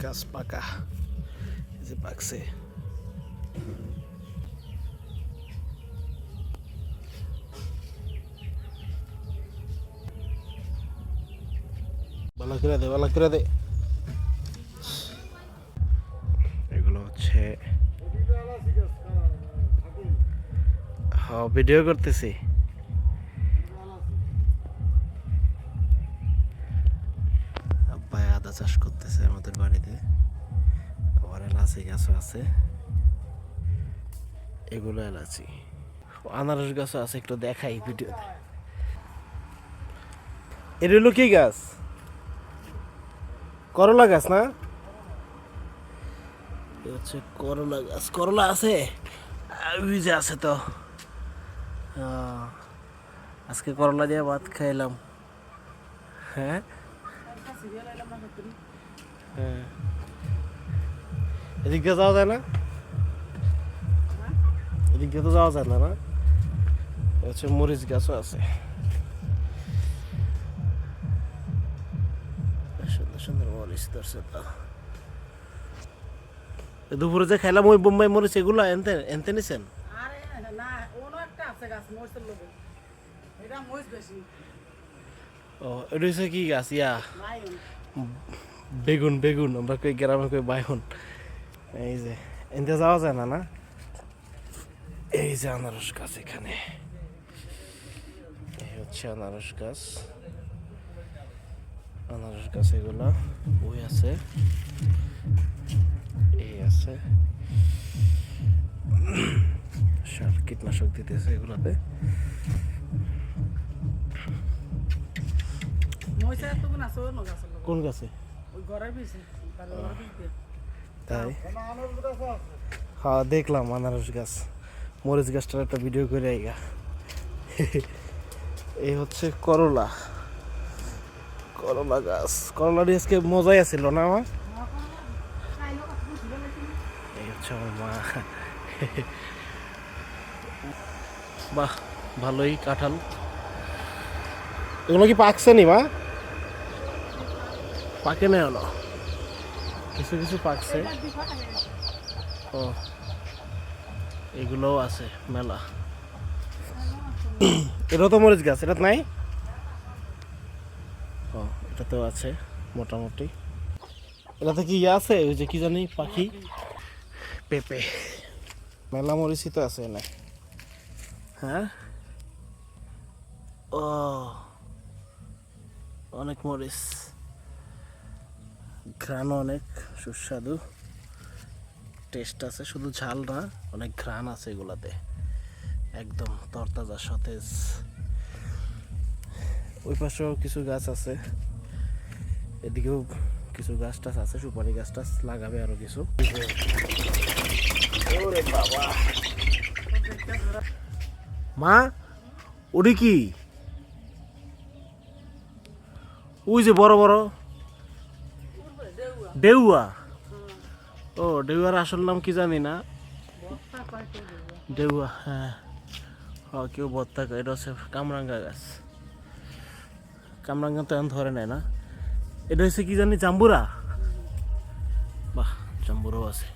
গাছ পাকা, এই যে পাকছে। ভালো করে দে, ভালো করে দে। এগুলো হচ্ছে ভিডিও করতেছি। আব্বাই আদা চাষ করতেছে আমাদের বাড়িতে, আবার এলাচি গাছও আছে। এগুলো এলাচি, আনারস গাছও আছে, একটু দেখাই ভিডিওতে। এটা হলো কি গাছ? করলা গাছ না? এ হচ্ছে করলা গাছ। করলা আছে, ওই যে আছে তো। আজকে করলা দিয়ে ভাত খাইলাম। হ্যাঁ হ্যাঁ, এদিক দিয়ে যাওয়া যায় না? এদিক দিয়ে তো যাওয়া যায় না, না? হচ্ছে মরিচ গাছও আছে, সুন্দর সুন্দর মরিচ ধরছে তো। দুপুরে যে খাইলাম ওই বোম্বাই মরিচ, এগুলো এনতে এনতে নিছেন? ও, এটা হচ্ছে কি গাছ? ইয়া বেগুন, বেগুন আমরা কই গ্রামে কই বাইগুন। এই যে এনতে যাওয়া যায় না, না? এই যে আনারস গাছ, এখানে এই হচ্ছে আনারস গাছ। আনারস গাছ এগুলা, ওই আছে, এই আছে। সার কীটনাশক দিতেছে এগুলাতে। কোন গাছে? তাই? হ্যাঁ, দেখলাম আনারস গাছ। মরিচ গাছটার একটা ভিডিও করে আইগা। এই হচ্ছে করলা, করলা গাছ। করলাটি আজকে মজাই আছিল না আমার? এই হচ্ছে আমার মা। বাহ, ভালোই কাঁঠাল। এগুলো কি পাকছে নি মা? পাকে না হলো, কিছু কিছু পাকছে। ও, এগুলোও আছে মেলা। এটা তো মরিচ গাছ, এটা নাই? ও, এটাতেও আছে মোটামুটি। এটাতে কি ইয়ে আছে, ওই যে কি জানি পাখি? পেঁপে। মেলা মরিচই তো আছে না? হ্যাঁ, ও, অনেক মরিচ, ঘ্রাণ অনেক সুস্বাদু, টেস্ট আছে, শুধু ঝাল না, অনেক ঘ্রাণ আছে এগুলাতে, একদম তরতাজা সতেজ। ওই পাশেও কিছু গাছ আছে, এদিকেও কিছু গাছ টাছ আছে, সুপারি গাছ টাছ লাগাবে আরো কিছু। ওরে বাবা, মা ওটি কি? ওই যে বড় বড় ডেউয়া। ও, ডেউয়ার আসল নাম কি জানি না। ডেউয়া, হ্যাঁ হ্যাঁ, কেউ ভর্তা করে। এটা হচ্ছে কামরাঙ্গা গাছ। কামরাঙ্গা তো এখন ধরে নেয় না। এটা হচ্ছে কি জানি জাম্বুরা। বাহ, জাম্বুরাও আছে।